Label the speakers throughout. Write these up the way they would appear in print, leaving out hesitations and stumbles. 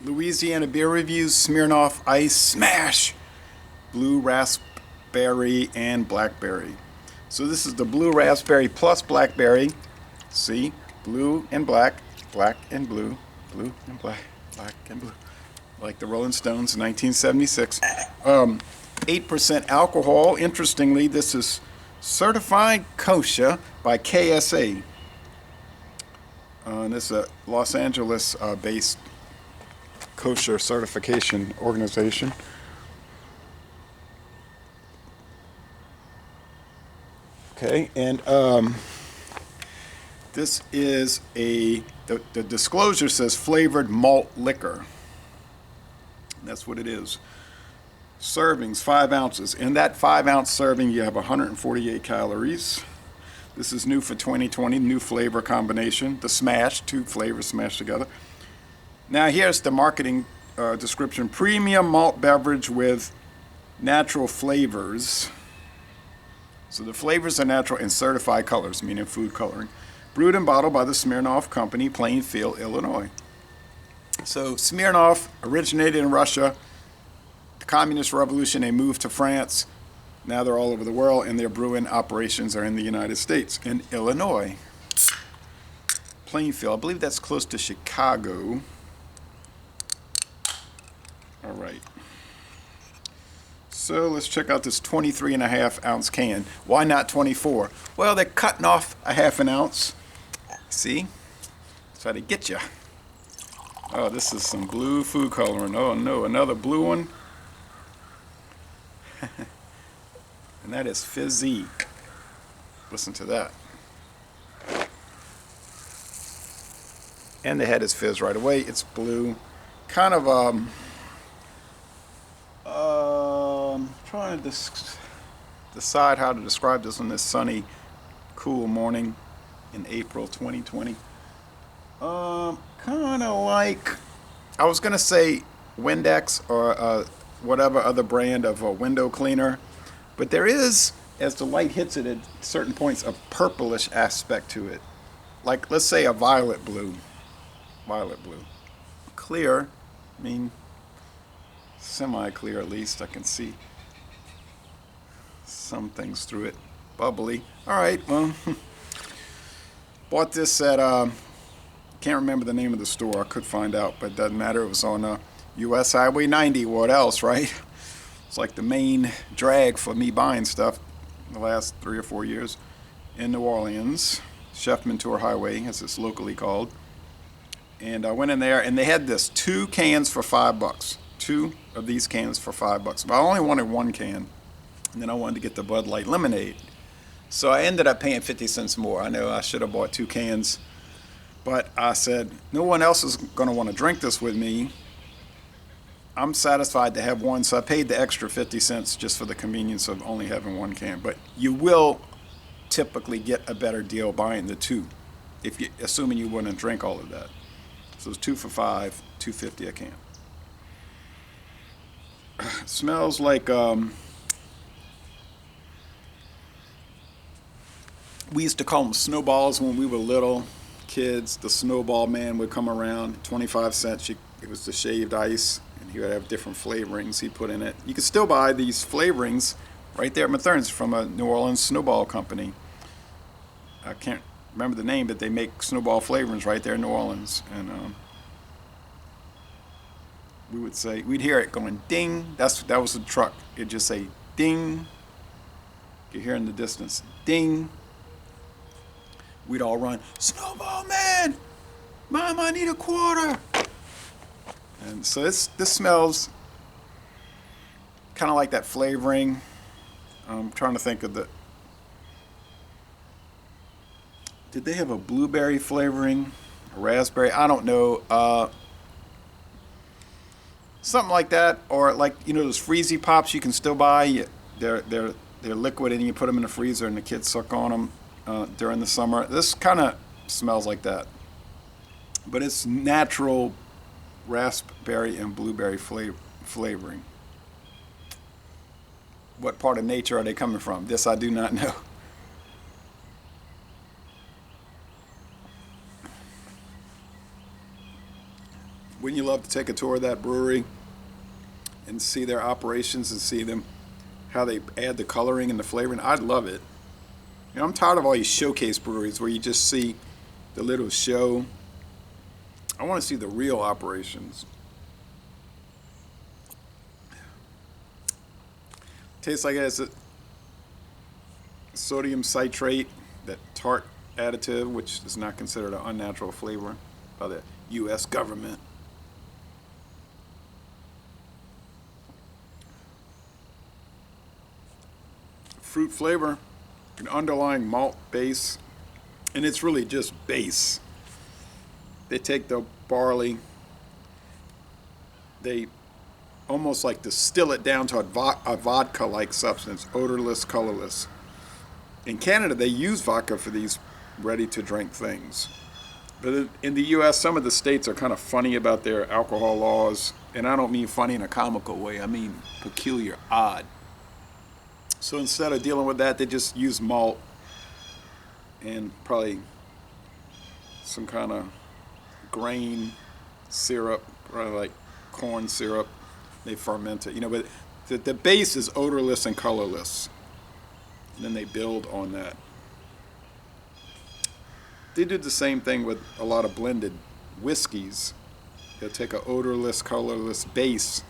Speaker 1: Louisiana Beer Reviews, Smirnoff Ice Smash, Blue Raspberry and Blackberry. So this is the Blue Raspberry plus Blackberry. See, blue and black, black and blue, blue and black, black and blue. Like the Rolling Stones in 1976. 8% alcohol. Interestingly, this is certified kosher by KSA. And this is a Los Angeles based kosher certification organization. Okay, and this is the disclosure says flavored malt liquor. That's what it is. Servings, 5 ounces. In that 5-ounce serving, you have 148 calories. This is new for 2020, new flavor combination. The Smash, 2 flavors smashed together. Now here's the marketing description. Premium malt beverage with natural flavors. So the flavors are natural and certified colors, meaning food coloring. Brewed and bottled by the Smirnoff Company, Plainfield, Illinois. So Smirnoff originated in Russia. The Communist Revolution, they moved to France. Now they're all over the world, and their brewing operations are in the United States, in Illinois. Plainfield, I believe that's close to Chicago. All right. So let's check out this 23.5-ounce can. Why not 24? Well, they're cutting off a half an ounce. See? That's how they get you. Oh, this is some blue food coloring. Oh no, another blue one. And that is fizzy. Listen to that. And the head is fizz right away. It's blue. Kind of trying to decide how to describe this on this sunny, cool morning in April 2020. Kind of like, I was gonna say Windex or whatever other brand of a window cleaner, but there is, as the light hits it at certain points, a purplish aspect to it. Like, let's say a violet blue. Violet blue. Clear, I mean, semi-clear at least. I can see some things through it. Bubbly. Alright, well, bought this at, can't remember the name of the store. I could find out, but it doesn't matter. It was on US Highway 90. What else, right? It's like the main drag for me buying stuff in the last 3 or 4 years in New Orleans. Chef Mentor Highway, as it's locally called. And I went in there, and they had this 2 cans for $5. 2 of these cans for $5. But I only wanted 1 can, and then I wanted to get the Bud Light lemonade. So I ended up paying 50 cents more. I know I should have bought 2 cans, but I said, no one else is going to want to drink this with me. I'm satisfied to have 1, so I paid the extra 50 cents just for the convenience of only having 1 can. But you will typically get a better deal buying the 2, if you, assuming you wouldn't drink all of that. So it's 2 for $5, $2.50 a can. Smells like we used to call them snowballs when we were little kids. The snowball man would come around, 25 cents. It was the shaved ice, and he would have different flavorings he put in it. You could still buy these flavorings right there at Mathern's from a New Orleans snowball company. I can't remember the name, but they make snowball flavorings right there in New Orleans. And we would say, we'd hear it going ding. That was the truck. It'd just say ding. You hear in the distance, ding. We'd all run, Snowball Man! Mom, I need a quarter! And so this smells kind of like that flavoring. I'm trying to think of did they have a blueberry flavoring? A raspberry? I don't know. Something like that. Or like, you know, those Freezy Pops you can still buy. They're liquid, and you put them in the freezer and the kids suck on them during the summer. This kind of smells like that, but it's natural raspberry and blueberry flavoring. What part of nature are they coming from? This I do not know. Wouldn't you love to take a tour of that brewery and see their operations and see them how they add the coloring and the flavoring? I'd love it. You know, I'm tired of all these showcase breweries where you just see the little show. I want to see the real operations. Tastes like it has a sodium citrate, that tart additive, which is not considered an unnatural flavor by the U.S. government. Fruit flavor, an underlying malt base, and it's really just base. They take the barley, they almost like distill it down to a vodka-like substance, odorless, colorless. In Canada, they use vodka for these ready-to-drink things. But in the U.S., some of the states are kind of funny about their alcohol laws, and I don't mean funny in a comical way. I mean peculiar, odd. So instead of dealing with that, they just use malt and probably some kind of grain syrup, probably like corn syrup. They ferment it, but the base is odorless and colorless. And then they build on that. They do the same thing with a lot of blended whiskeys. They'll take an odorless, colorless base,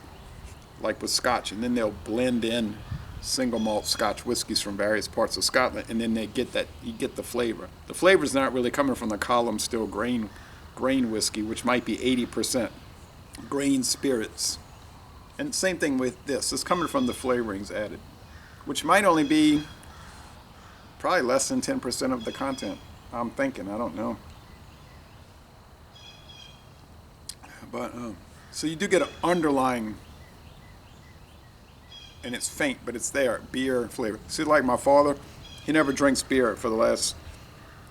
Speaker 1: like with Scotch, and then they'll blend in single malt Scotch whiskeys from various parts of Scotland, and then you get the flavor. The flavor's not really coming from the column still grain whiskey, which might be 80% grain spirits. And same thing with this. It's coming from the flavorings added, which might only be probably less than 10% of the content. I'm thinking, I don't know. But, so you do get an underlying, and it's faint, but it's there, beer flavor. See, like my father, he never drinks beer for the last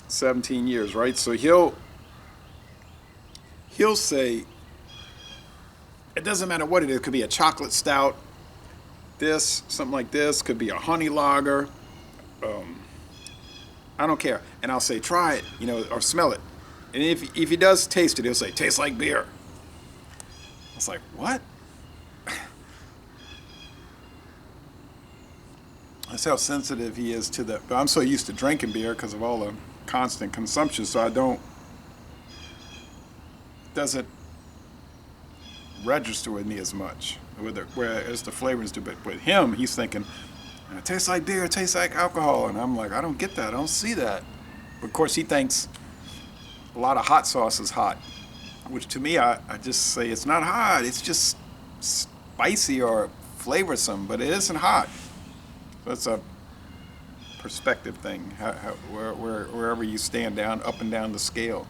Speaker 1: 17 years, right? So he'll say, it doesn't matter what it is. It could be a chocolate stout, something like this. Could be a honey lager. I don't care. And I'll say, try it, or smell it. And if he does taste it, he'll say, tastes like beer. I was like, what? That's how sensitive he is to that. But I'm so used to drinking beer because of all the constant consumption, so it doesn't register with me as much, whereas the flavors do. But with him, he's thinking, it tastes like beer, it tastes like alcohol. And I'm like, I don't get that, I don't see that. But of course, he thinks a lot of hot sauce is hot, which to me, I just say it's not hot, it's just spicy or flavorsome, but it isn't hot. So it's a perspective thing, wherever you stand down, up and down the scale.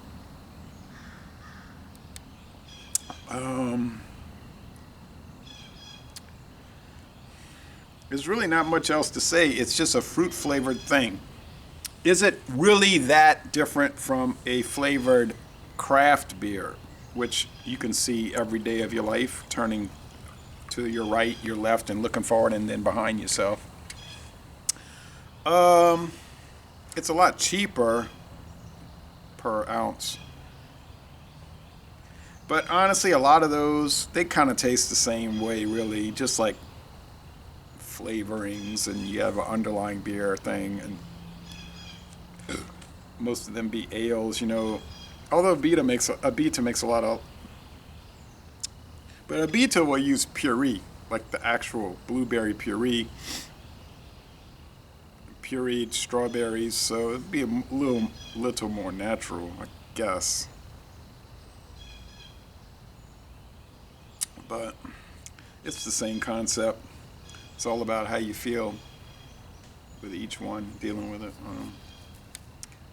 Speaker 1: There's really not much else to say. It's just a fruit flavored thing. Is it really that different from a flavored craft beer, which you can see every day of your life, turning to your right, your left, and looking forward and then behind yourself? It's a lot cheaper per ounce. But honestly, a lot of those, they kind of taste the same way, really, just like flavorings, and you have an underlying beer thing, and most of them be ales, Although Abita makes a lot of, but Abita will use puree, like the actual blueberry puree, pureed strawberries, so it'd be a little more natural, I guess. But it's the same concept. It's all about how you feel with each one, dealing with it.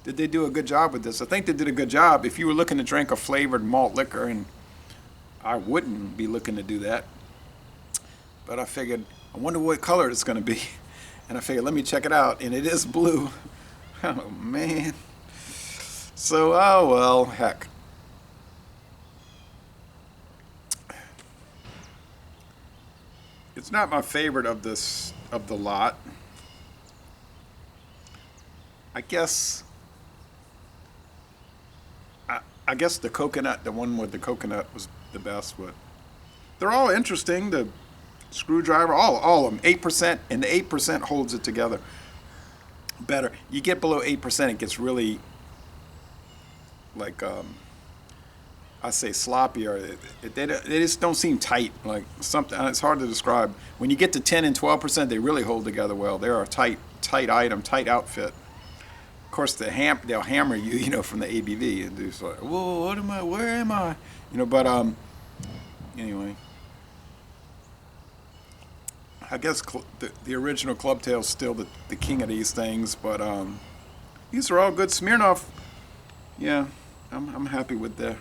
Speaker 1: Did they do a good job with this? I think they did a good job. If you were looking to drink a flavored malt liquor, and I wouldn't be looking to do that, but I figured, I wonder what color it's going to be. And I figured, let me check it out, and it is blue. Oh, man. So, oh, well, heck. It's not my favorite of the lot. I guess I guess the coconut, the one with the coconut was the best, but they're all interesting. The screwdriver, all of them, 8%, and the 8% holds it together better. You get below 8%, it gets really like I say sloppy, or they just don't seem tight. Like something, it's hard to describe. When you get to 10 and 12%, they really hold together well. They're a tight item, tight outfit. Of course, they'll hammer you, from the ABV, and do like, whoa, what am I? Where am I? But anyway, I guess the original Clubtail's still the king of these things, but these are all good. Smirnoff, yeah, I'm happy with their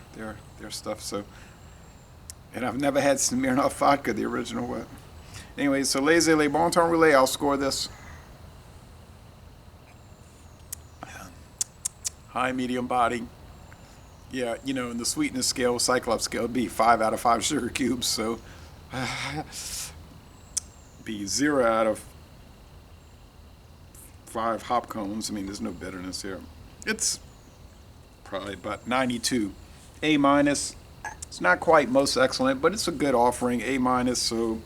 Speaker 1: stuff. So, and I've never had Smirnoff vodka, the original one. Anyway, so Laissez Les Bon Temps Roulé, I'll score this high, medium body. Yeah, in the sweetness scale, Cyclops scale, it'd be 5 out of 5 sugar cubes. So, be 0 out of 5 hop cones. I mean, there's no bitterness here. It's probably about 92. A minus. It's not quite most excellent, but it's a good offering. A minus. So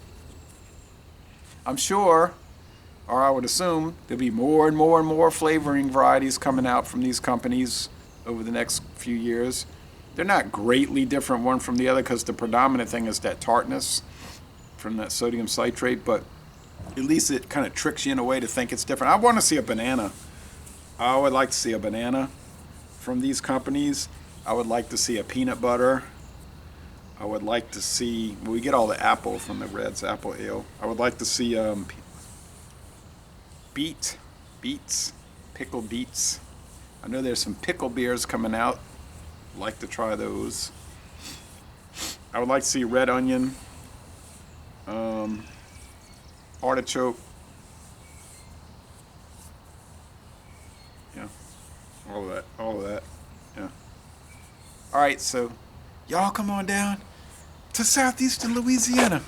Speaker 1: I'm sure, or I would assume, there'll be more and more and more flavoring varieties coming out from these companies over the next few years. They're not greatly different one from the other, because the predominant thing is that tartness from that sodium citrate, but at least it kind of tricks you in a way to think it's different. I want to see a banana. I would like to see a banana from these companies. I would like to see a peanut butter. I would like to see, we get all the apple from the Red's apple ale. I would like to see beets, pickled beets. I know there's some pickle beers coming out. I'd like to try those. I would like to see red onion, artichoke. Yeah, all of that. Yeah. All right, so y'all come on down to southeastern Louisiana.